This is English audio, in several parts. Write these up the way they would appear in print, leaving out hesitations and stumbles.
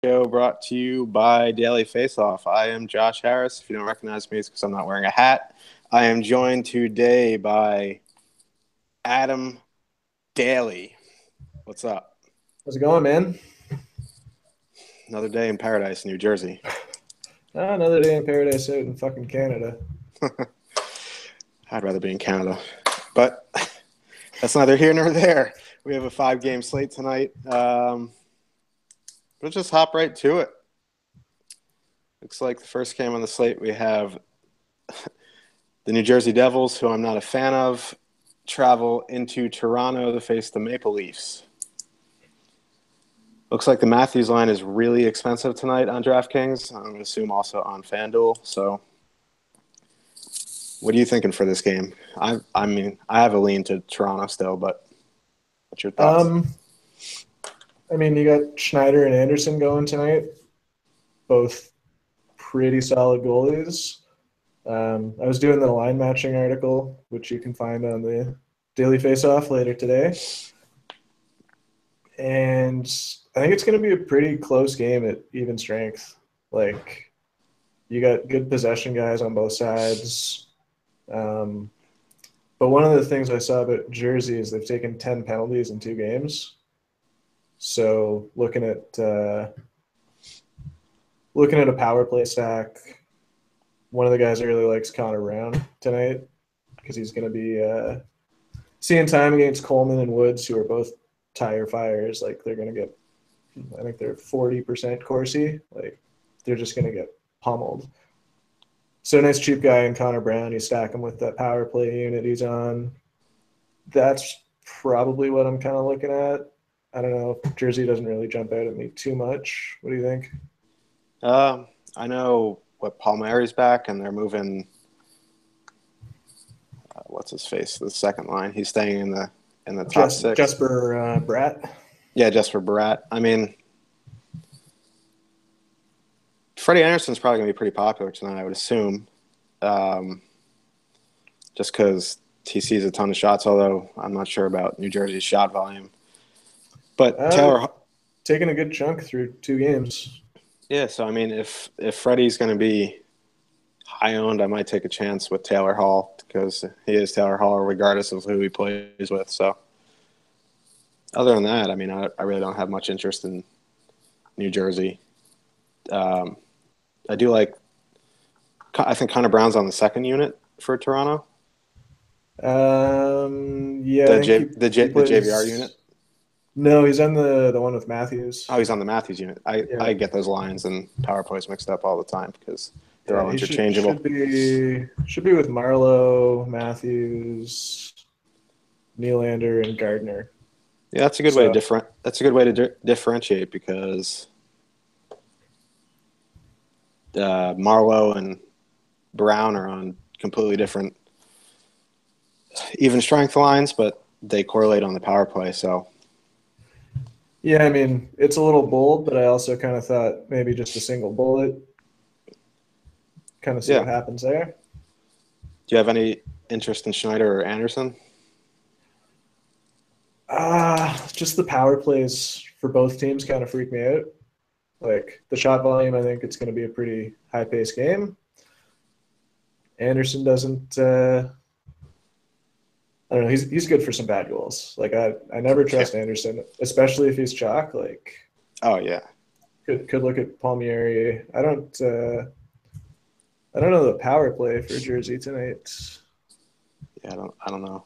Show brought to you by Daily Faceoff. I am Josh Harris. If you don't recognize me, it's because I'm not wearing a hat. I am joined today by Adam Daly. What's up? How's it going, man? Another day in paradise, New Jersey. Another day in paradise out in fucking Canada. I'd rather be in Canada, but that's neither here nor there. We have a 5-game slate tonight. Let's just hop right to it. Looks like the first game on the slate, we have the New Jersey Devils, who I'm not a fan of, travel into Toronto to face the Maple Leafs. Looks like the Matthews line is really expensive tonight on DraftKings. I'm going to assume also on FanDuel. So what are you thinking for this game? I mean, I have a lean to Toronto still, but what's your thoughts? You got Schneider and Anderson going tonight. Both pretty solid goalies. I was doing the line matching article, which you can find on the Daily Faceoff later today. And I think it's going to be a pretty close game at even strength. Like, you got good possession guys on both sides. But one of the things I saw about Jersey is they've taken 10 penalties in 2 games. So looking at a power play stack, one of the guys I really likes Connor Brown tonight because he's going to be seeing time against Coleman and Woods, who are both tire fires. Like, they're going to get, I think they're 40% Corsi. Like, they're just going to get pummeled. So nice cheap guy in Connor Brown. You stack him with that power play unit he's on. That's probably what I'm kind of looking at. I don't know. Jersey doesn't really jump out at me too much. What do you think? I know what Palmieri's back, and they're moving. What's his face? The second line. He's staying in the top 6. Jesper Bratt. Yeah, Jesper Bratt. I mean, Freddie Anderson's probably going to be pretty popular tonight, I would assume, just because he sees a ton of shots, although I'm not sure about New Jersey's shot volume. But Taylor taking a good chunk through 2 games. Yeah, so I mean, if Freddie's going to be high owned, I might take a chance with Taylor Hall because he is Taylor Hall regardless of who he plays with. So other than that, I mean, I really don't have much interest in New Jersey. I do like. I think Connor Brown's on the second unit for Toronto. Yeah, the JVR unit. No, he's on the one with Matthews. Oh, he's on the Matthews unit. I get those lines and power plays mixed up all the time because they're all interchangeable. Should be with Marlowe, Matthews, Nylander, and Gardner. Yeah, that's a good way to That's a good way to differentiate because Marlowe and Brown are on completely different even strength lines, but they correlate on the power play. So. Yeah, I mean, it's a little bold, but I also kind of thought maybe just a single bullet. Kind of see what happens there. Do you have any interest in Schneider or Anderson? Just the power plays for both teams kind of freak me out. Like, the shot volume, I think it's going to be a pretty high-paced game. Anderson doesn't I don't know. He's good for some bad goals. Like, I never trust Anderson, especially if he's chalk. Like, oh yeah, could look at Palmieri. I don't know the power play for Jersey tonight. Yeah, I don't know.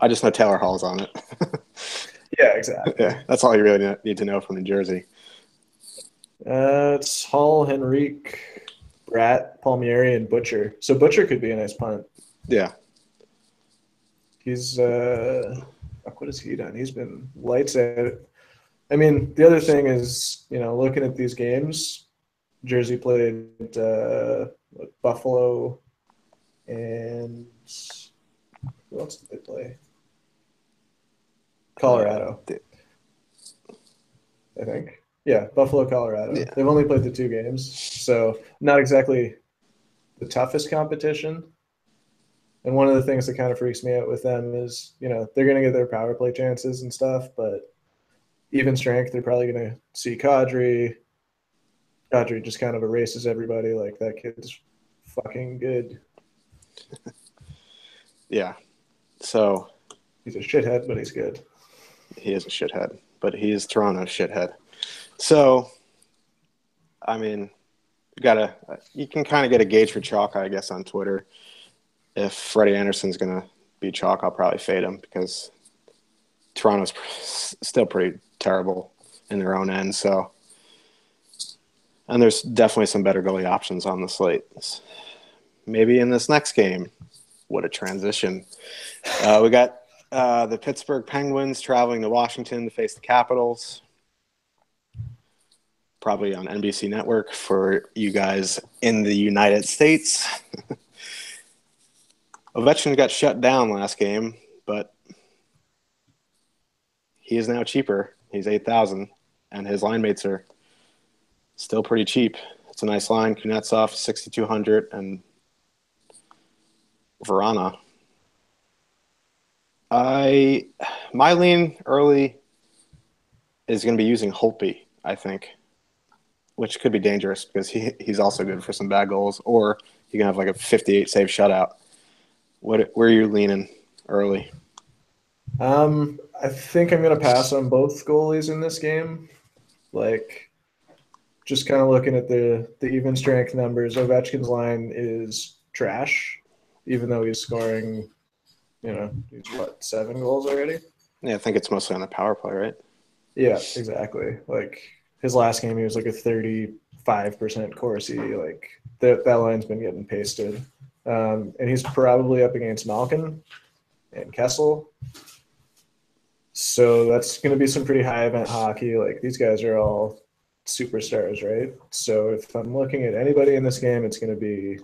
I just know Taylor Hall's on it. Yeah, exactly. Yeah, that's all you really need to know from New Jersey. It's Hall, Henrique, Bratt, Palmieri, and Butcher. So Butcher could be a nice punt. Yeah. He's what has he done? He's been lights out. I mean, the other thing is, looking at these games, Jersey played Buffalo, and who else did they play? Colorado, I think. Yeah, Buffalo, Colorado. Yeah. They've only played the 2 games, so not exactly the toughest competition. And one of the things that kind of freaks me out with them is, they're going to get their power play chances and stuff, but even strength, they're probably going to see Kadri. Kadri just kind of erases everybody. Like, that kid's fucking good. Yeah. So He's a shithead, but he's good. he is a shithead, but he is Toronto's shithead. So, I mean, you can kind of get a gauge for chalk, I guess, on Twitter. If Freddie Anderson's going to be chalk, I'll probably fade him because Toronto's still pretty terrible in their own end. So, and there's definitely some better goalie options on the slate. Maybe in this next game, what a transition. We got the Pittsburgh Penguins traveling to Washington to face the Capitals. Probably on NBC Network for you guys in the United States. Ovechkin got shut down last game, but he is now cheaper. He's $8,000, and his line mates are still pretty cheap. It's a nice line. Kuznetsov, $6,200, and Verana. My lean early is going to be using Holtby, I think, which could be dangerous because he's also good for some bad goals, or he can have like a 58 save shutout. Where are you leaning early? I think I'm gonna pass on both goalies in this game. Like, just kind of looking at the even strength numbers, Ovechkin's line is trash, even though he's scoring. He's what, 7 goals already? Yeah, I think it's mostly on the power play, right? Yeah, exactly. Like, his last game, he was like a 35% Corsi. Like, that line's been getting pasted. And he's probably up against Malkin and Kessel. So that's going to be some pretty high event hockey. Like, these guys are all superstars, right? So if I'm looking at anybody in this game, it's going to be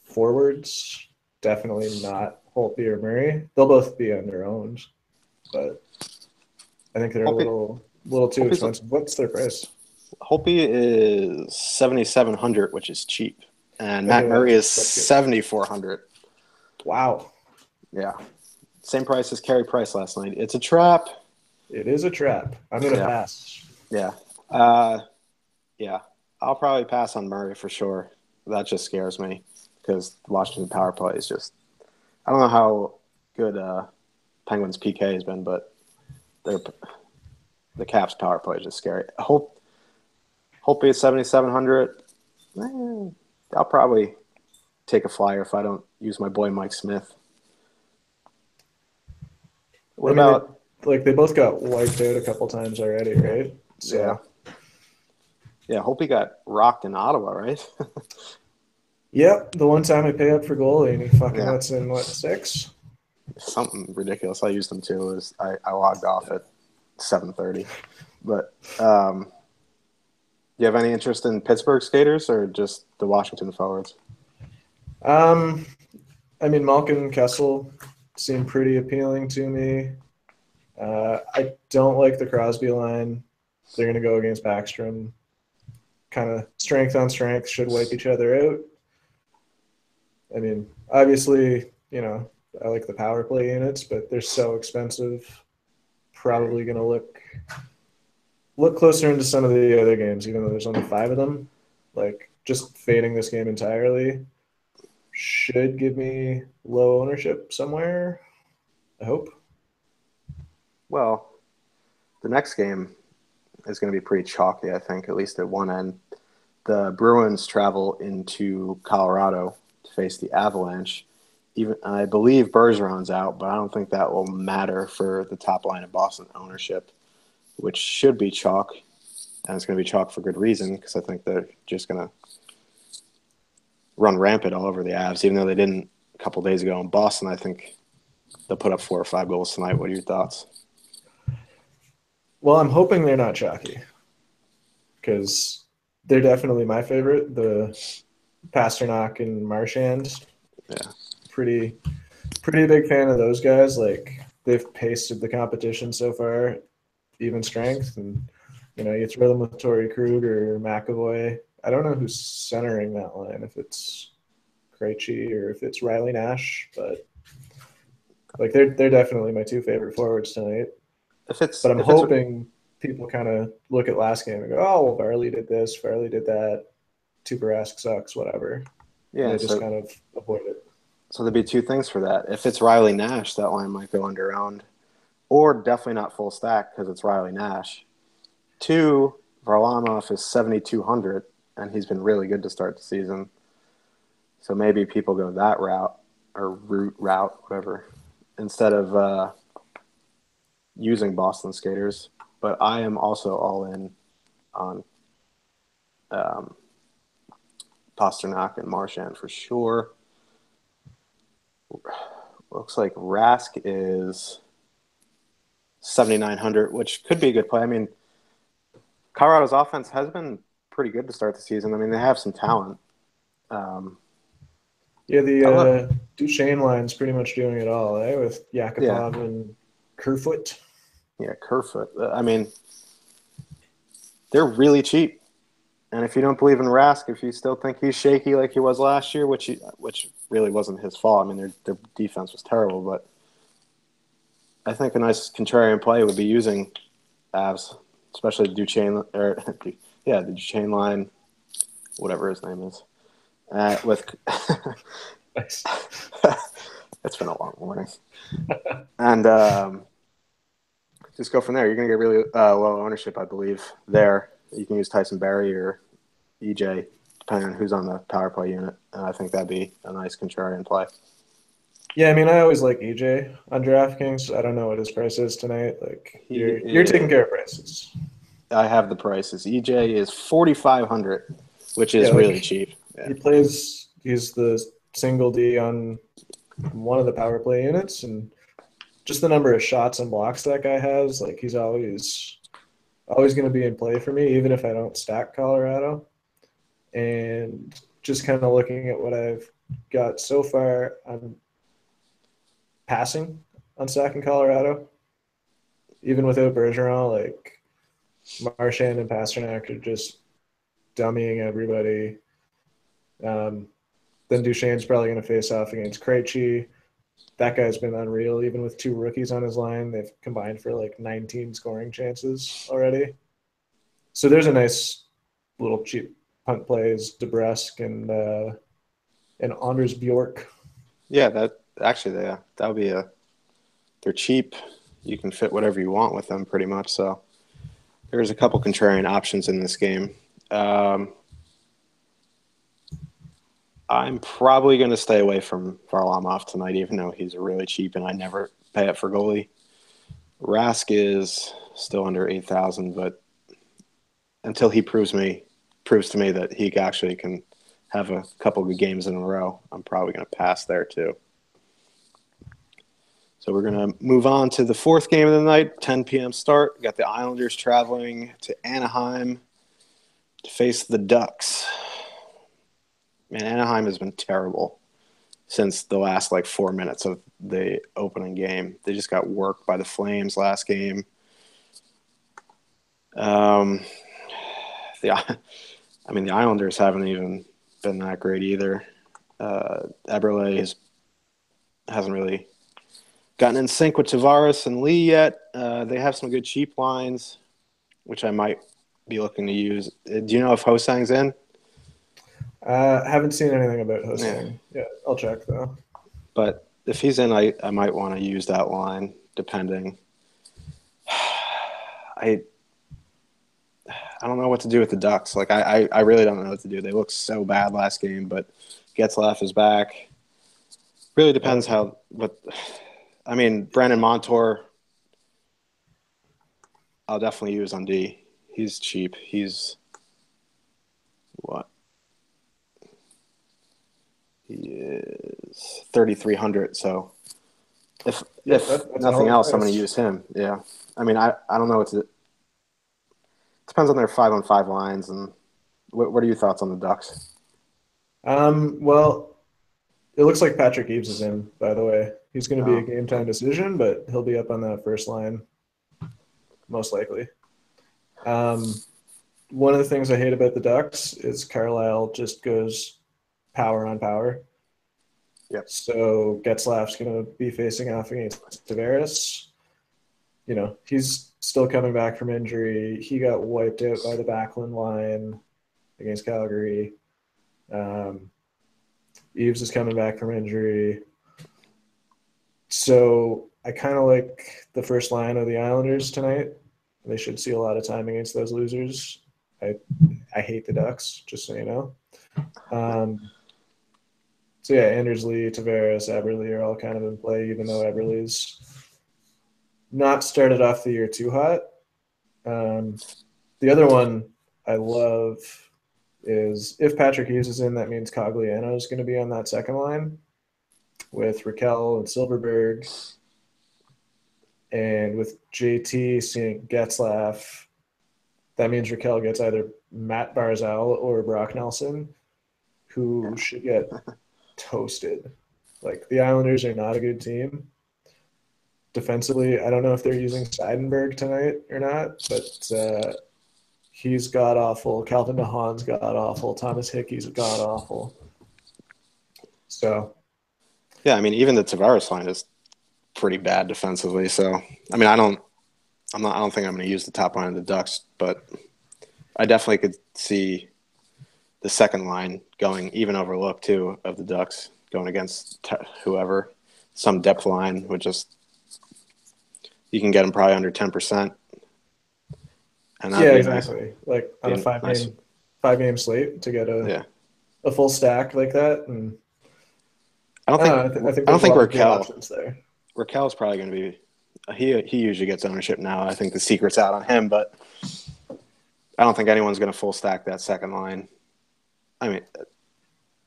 forwards. Definitely not Holtby or Murray. They'll both be underowned, but I think they're a little too expensive. What's their price? Holtby is $7,700, which is cheap, and Matt Murray is $7,400. Wow. Yeah, same price as Carey Price last night. It's a trap. It is a trap. I'm gonna pass. Yeah. Yeah. I'll probably pass on Murray for sure. That just scares me because Washington power play is just. I don't know how good Penguins PK has been, but the Caps power play is just scary. Holtby is 7,700. I'll probably take a flyer if I don't use my boy Mike Smith. What about they both got wiped out a couple times already, right? So yeah, Holtby got rocked in Ottawa, right? Yep, the one time I pay up for goalie and he fucking lets in 6? Something ridiculous. I used them too. I logged off at 7:30. But do you have any interest in Pittsburgh skaters or just the Washington forwards? Malkin and Kessel seem pretty appealing to me. I don't like the Crosby line. They're going to go against Backstrom. Kind of strength on strength, should wipe each other out. Obviously, I like the power play units, but they're so expensive. Probably going to look closer into some of the other games, even though there's only 5 of them. Like, just fading this game entirely should give me low ownership somewhere, I hope. Well, the next game is going to be pretty chalky, I think, at least at one end. The Bruins travel into Colorado to face the Avalanche. I believe Bergeron's out, but I don't think that will matter for the top line of Boston ownership, which should be chalk. And it's going to be chalk for good reason because I think they're just going to run rampant all over the Avs, even though they didn't a couple days ago in Boston. I think they'll put up 4 or 5 goals tonight. What are your thoughts? Well, I'm hoping they're not chalky because they're definitely my favorite. The Pasternak and Marchand. Yeah. Pretty big fan of those guys. Like, they've pasted the competition so far, even strength. And, you throw them with Torrey Krug or McAvoy. I don't know who's centering that line, if it's Krejci or if it's Riley Nash, but they're definitely my 2 favorite forwards tonight. But I'm hoping people kind of look at last game and go, oh, well, Varley did this, Varley did that, Tuukka sucks, whatever. And Yeah, they just kind of avoid it. so there'd be two things for that. If it's Riley Nash, that line might go under owned, or definitely not full stack because it's Riley Nash. Two, Varlamov is 7,200, and he's been really good to start the season. So maybe people go that route or route, whatever, instead of using Boston skaters. But I am also all in on um, Pasternak and Marchand for sure. Looks like Rask is 7,900, which could be a good play. I mean, Colorado's offense has been pretty good to start the season. I mean, they have some talent. Yeah, I love, the Duchesne line's pretty much doing it all, eh? With yeah, Yakupov and Kerfoot. yeah, Kerfoot. I mean, they're really cheap. And if you don't believe in Rask, if you still think he's shaky like he was last year, which really wasn't his fault. I mean, their defense was terrible, but I think a nice contrarian play would be using Avs, especially Duchesne or yeah, the Duchesne line, whatever his name is. With Nice. it's been a long morning, and just go from there. You're going to get really low ownership, I believe. There, you can use Tyson Barrie or EJ, depending on who's on the power play unit. And I think that'd be a nice contrarian play. Yeah, I mean, I always like EJ on DraftKings. I don't know what his price is tonight. Like, He you're taking is, care of prices. I have the prices. EJ is 4,500, which Yeah, is really like cheap. Yeah. he plays. He's the single D on one of the power play units, and just the number of shots and blocks that guy has. Like, he's always going to be in play for me, even if I don't stack Colorado. And just kind of looking at what I've got so far, I'm passing on stacking Colorado, even without Bergeron. Like, Marchand and Pasternak are just dummying everybody. Then Duchesne's probably going to face off against Krejci. That guy's been unreal. Even with two rookies on his line, they've combined for like 19 scoring chances already. So there's a nice little cheap punt plays, DeBrusque and Anders Bjork. Yeah, that actually, yeah, that would be a. They're cheap. You can fit whatever you want with them, pretty much. So there's a couple contrarian options in this game. I'm probably going to stay away from Varlamov tonight, even though he's really cheap and I never pay up for goalie. Rask is still under 8,000, but until he proves to me that he actually can have a couple good games in a row, I'm probably going to pass there too. So we're going to move on to the fourth game of the night, 10 p.m. start. We got the Islanders traveling to Anaheim to face the Ducks. Man, Anaheim has been terrible since the last 4 minutes of the opening game. They just got worked by the Flames last game. The Islanders haven't even been that great either. Eberle hasn't really gotten in sync with Tavares and Lee yet. They have some good cheap lines, which I might be looking to use. Do you know if Hosang's in? Haven't seen anything about Yeah. hosting. Yeah, I'll check though. But if he's in, I might want to use that line, depending. I don't know what to do with the Ducks. I really don't know what to do. They looked so bad last game, but Getzlaf is back. Really depends Brandon Montour, I'll definitely use on D. He's cheap. He's what? He is 3,300. So if that's a hell nothing of a else, I'm going to price. use him. Yeah. I don't know what to. Depends on their 5-on-5 lines. And what are your thoughts on the Ducks? Well, it looks like Patrick Eaves is in, by the way. He's going to be a Oh, game time decision, but he'll be up on that first line, most likely. One of the things I hate about the Ducks is Carlisle just goes power on power. yep. So Getzlaf's going to be facing off against Tavares. You know, he's still coming back from injury. He got wiped out by the Backlund line against Calgary. Eves is coming back from injury. So I kind of like the first line of the Islanders tonight. They should see a lot of time against those losers. I hate the Ducks, just so you know. So yeah, Anders Lee, Tavares, Eberle are all kind of in play, even though Eberle's not started off the year too hot. The other one I love is if Patrick Hughes is in, that means Cogliano is going to be on that second line with Raquel and Silverberg. And with JT seeing Getzlaff, that means Raquel gets either Matt Barzal or Brock Nelson, who should get toasted. Like, the Islanders are not a good team. Defensively, I don't know if they're using Seidenberg tonight or not, but he's god-awful. Calvin DeHaan's god-awful. Thomas Hickey's god-awful. So, yeah, I mean, even the Tavares line is pretty bad defensively. So, I mean, I don't think I'm going to use the top line of the Ducks, but I definitely could see the second line going even overlooked too of the Ducks going against whoever. Some depth line would just, you can get them probably under 10%. And yeah, exactly. Nice. Like on a five game slate to get a full stack like that. And I don't think Raquel there. Raquel's probably going to be. He usually gets ownership now. I think the secret's out on him, but I don't think anyone's going to full stack that second line. I mean,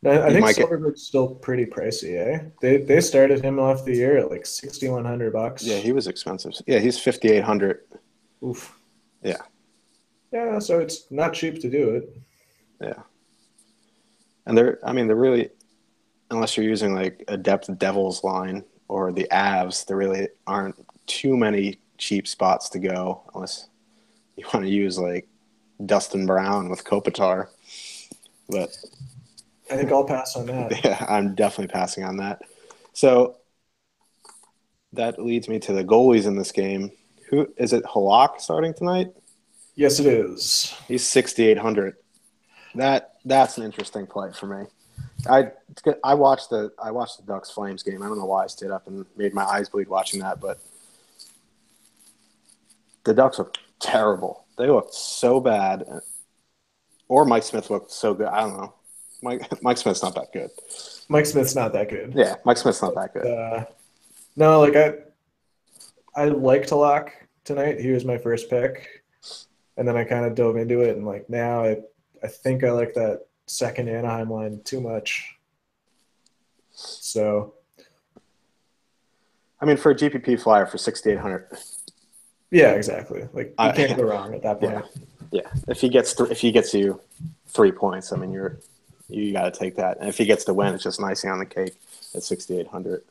I think Silverberg's still pretty pricey, eh? They started him off the year at like $6,100. Yeah, he was expensive. Yeah, he's $5,800. Oof. Yeah. Yeah, so it's not cheap to do it. Yeah. And they're really, unless you're using like a depth Devils line or the Avs, there really aren't too many cheap spots to go unless you want to use like Dustin Brown with Kopitar. But I think I'll pass on that. Yeah, I'm definitely passing on that. So that leads me to the goalies in this game. Who is it? Halak starting tonight? Yes, it is. He's 6,800. That's an interesting play for me. I watched the Ducks Flames game. I don't know why I stayed up and made my eyes bleed watching that, but the Ducks look terrible. They looked so bad. Or Mike Smith looked so good. I don't know. Mike Smith's not that good. Mike Smith's not that good. Yeah, Mike Smith's not that good. No, like I liked Halak tonight. He was my first pick. And then I kind of dove into it, and like now I think I like that second Anaheim line too much. So, I mean, for a GPP flyer for 6,800. Yeah, exactly. Like you can't go wrong at that point. Yeah. If he gets you 3 points, I mean you got to take that. And if he gets the win, it's just icing on the cake at 6,800.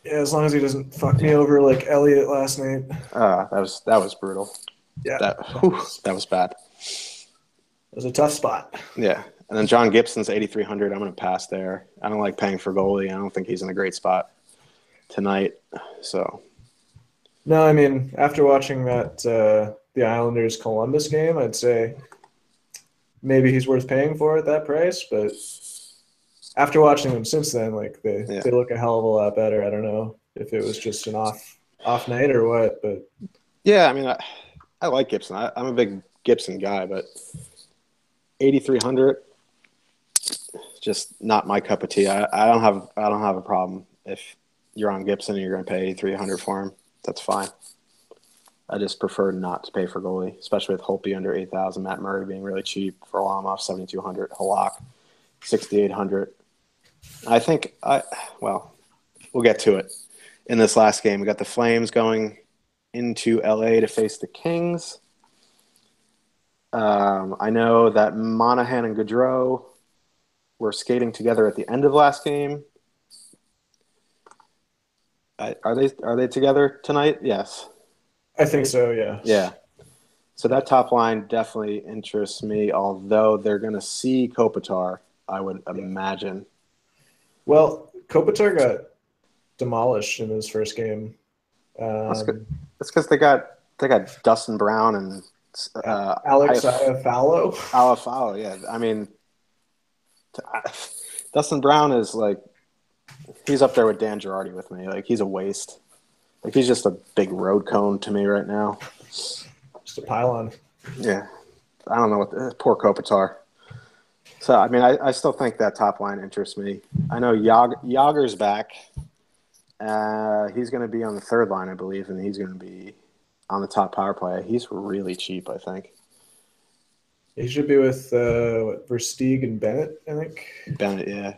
Yeah, as long as he doesn't fuck me over like Elliott last night. That was brutal. Yeah, that was bad. It was a tough spot. Yeah, and then John Gibson's 8,300. I'm going to pass there. I don't like paying for goalie. I don't think he's in a great spot tonight. So, no, I mean after watching that the Islanders Columbus game, I'd say maybe he's worth paying for at that price. But after watching them since then, like they look a hell of a lot better. I don't know if it was just an off night or what, but yeah, I mean I like Gibson. I'm a big Gibson guy, but 8,300, just not my cup of tea. I don't have a problem if you're on Gibson and you're going to pay 8,300 for him. That's fine. I just prefer not to pay for goalie, especially with Holtby under 8,000, Matt Murray being really cheap, Varlamov 7,200, Halak 6,800. I think we'll get to it. In this last game, we got the Flames going into LA to face the Kings. I know that Monahan and Gaudreau were skating together at the end of last game. Are they together tonight? Yes. I think so, yeah. Yeah. So that top line definitely interests me, although they're going to see Kopitar, I would imagine. Well, Kopitar got demolished in his first game. That's because they got They got Dustin Brown and Alex Iafallo. Alafalo. Yeah, I mean, Dustin Brown is like he's up there with Dan Girardi with me. Like he's a waste. Like he's just a big road cone to me right now. Just a pylon. Yeah, I don't know what poor Kopitar. So I mean, I still think that top line interests me. I know Yager's back. He's going to be on the third line, I believe, and he's going to be on the top power play. He's really cheap, I think. He should be with Versteeg and Bennett, I think. Bennett, yeah.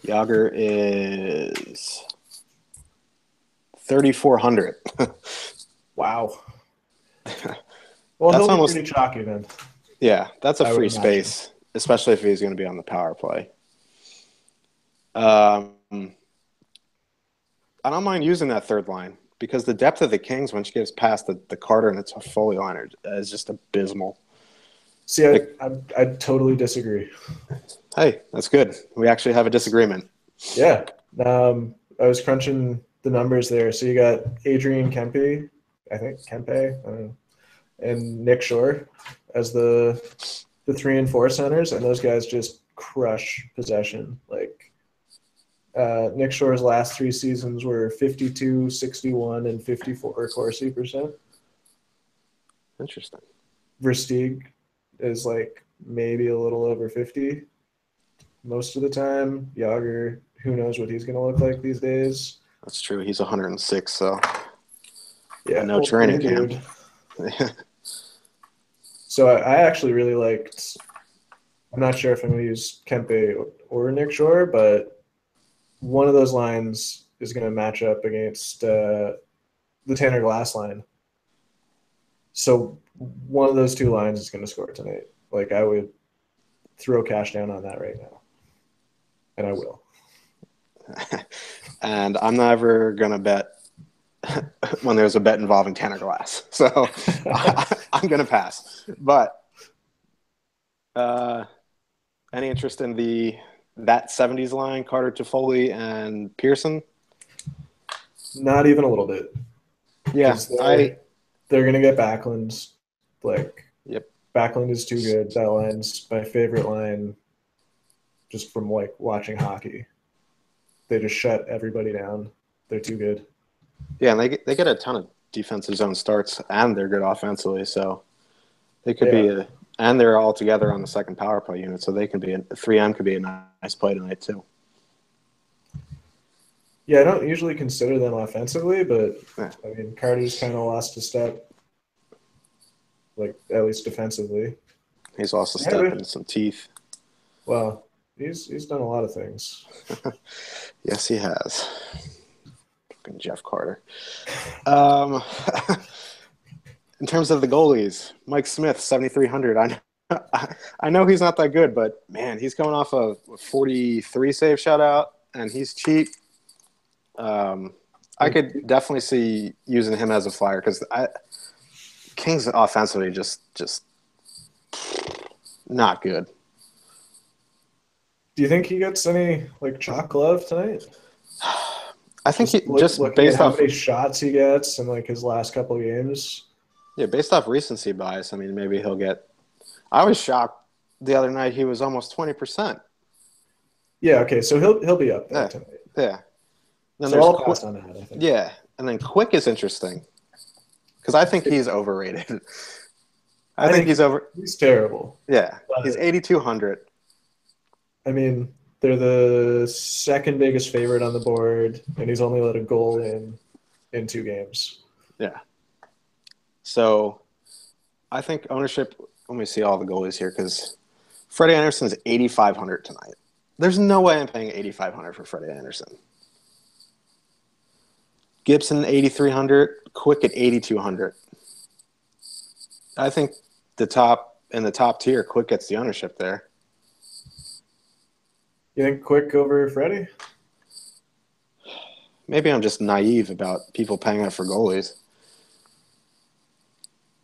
Yager is 3,400. Wow. Well, That's he'll almost, be pretty chalky then. Yeah, that's a I free would imagine. space, especially if he's going to be on the power play. I don't mind using that third line because the depth of the Kings when she gets past the Carter and the Toffoli line is just abysmal. See, I totally disagree. Hey, that's good. We actually have a disagreement. Yeah. I was crunching the numbers there. So you got Adrian Kempe, I think Kempe, I don't know, and Nick Shore as the 3 and 4 centers, and those guys just crush possession. Like Nick Shore's last 3 seasons were 52, 61, and 54 Corsi %. Interesting. Versteeg is like maybe a little over 50 most of the time. Yager, who knows what he's going to look like these days. That's true. He's 106, so yeah, no training camp. So I actually really liked. I'm not sure if I'm going to use Kempe or Nick Shore, but one of those lines is going to match up against the Tanner Glass line. So one of those 2 lines is going to score tonight. Like I would throw cash down on that right now, and I will. And I'm never going to bet when there's a bet involving Tanner Glass. So I'm going to pass. But any interest in that 70s line, Carter, Toffoli, and Pearson? Not even a little bit. Yeah, they're going to get Backlund. Like, yep. Backlund is too good. That line's my favorite line just from, like, watching hockey. They just shut everybody down. They're too good. Yeah, and they get a ton of defensive zone starts, and they're good offensively. So they could be and they're all together on the second power play unit, so they can be 3M could be a nice play tonight too. Yeah, I don't usually consider them offensively, but I mean Carter's kind of lost a step, like at least defensively. He's lost a step and some teeth. Well, he's done a lot of things. Yes, he has. Fucking Jeff Carter. In terms of the goalies, Mike Smith, 7,300. I know he's not that good, but man, he's coming off a 43 save shutout, and he's cheap. I could definitely see using him as a flyer because Kings offensively just not good. Do you think he gets any like chalk glove tonight? I think just based off how many shots he gets in like his last couple of games. Yeah, based off recency bias, I mean, maybe he'll get. I was shocked the other night; he was almost 20%. Yeah. Okay. So he'll be up there tonight. Yeah. Then so I'll pass on that. I think. Yeah, and then Quick is interesting because I think he's overrated. I think He's terrible. Yeah, he's 8,200. I mean, they're the second biggest favorite on the board, and he's only let a goal in 2 games. Yeah. So, I think ownership. Let me see all the goalies here because Freddie Anderson's 8,500 tonight. There's no way I'm paying 8,500 for Freddie Anderson. Gibson 8,300, Quick at 8,200. I think in the top tier, Quick gets the ownership there. You think Quick over Freddie? Maybe I'm just naive about people paying up for goalies.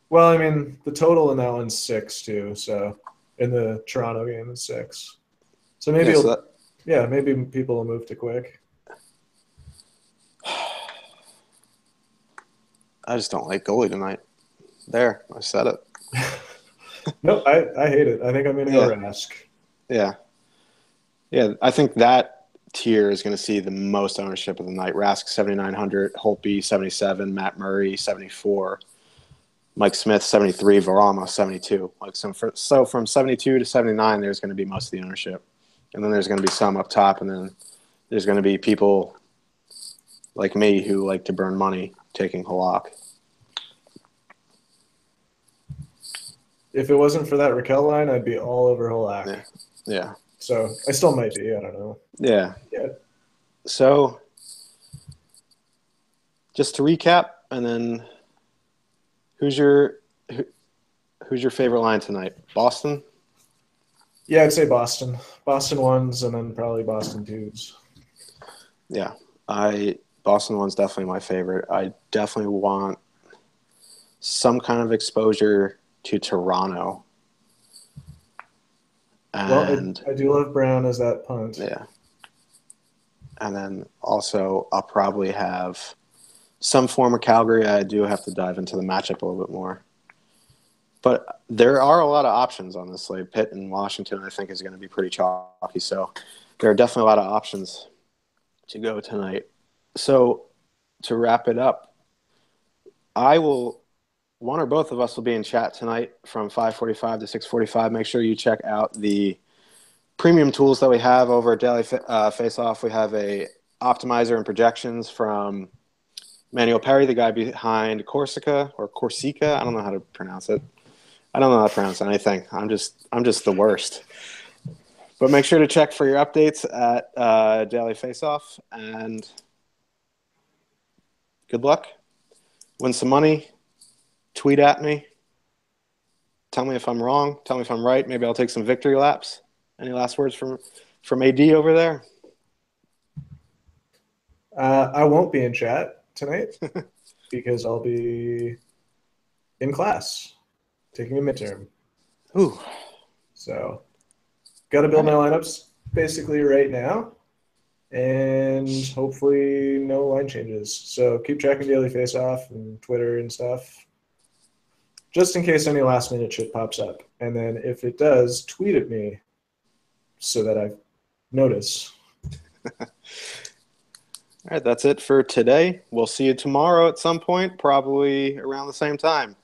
Well, I mean, the total in that one's 6 too. So in the Toronto game, it's 6. So maybe maybe people will move to Quick. I just don't like goalie tonight. There, I said it. No, I hate it. I think I'm going to go Yeah. Rask. Yeah. Yeah, I think that tier is going to see the most ownership of the night. Rask 7,900, Holtby 77, Matt Murray 74, Mike Smith 73, Varama 72. Like so from 72 to 79, there's going to be most of the ownership, and then there's going to be some up top, and then there's going to be people like me who like to burn money taking Halak. If it wasn't for that Raquel line, I'd be all over Halak. Yeah. Yeah. So I still might be. I don't know. Yeah. Yeah. So just to recap, and then who's your favorite line tonight? Boston? Yeah, I'd say Boston. Boston ones, and then probably Boston twos. Yeah. Boston one's definitely my favorite. I definitely want some kind of exposure to Toronto. And well, I do love Brown as that punt. yeah. And then also I'll probably have some form of Calgary. I do have to dive into the matchup a little bit more. But there are a lot of options on this slate. Pitt and Washington, I think, is going to be pretty chalky. So there are definitely a lot of options to go tonight. So to wrap it up, one or both of us will be in chat tonight from 5:45 to 6:45. Make sure you check out the premium tools that we have over at Daily Face Off. We have a optimizer and projections from Manuel Perry, the guy behind Corsica or Corsica. I don't know how to pronounce it. I don't know how to pronounce anything. I'm just the worst. But make sure to check for your updates at Daily Face Off, and good luck. Win some money. Tweet at me. Tell me if I'm wrong. Tell me if I'm right. Maybe I'll take some victory laps. Any last words from AD over there? I won't be in chat tonight because I'll be in class taking a midterm. Ooh. So got to build my lineups basically right now, and hopefully no line changes. So keep tracking Daily Face Off and Twitter and stuff, just in case any last minute shit pops up. And then if it does, tweet at me so that I notice. All right, that's it for today. We'll see you tomorrow at some point, probably around the same time.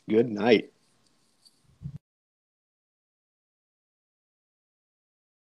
Good night.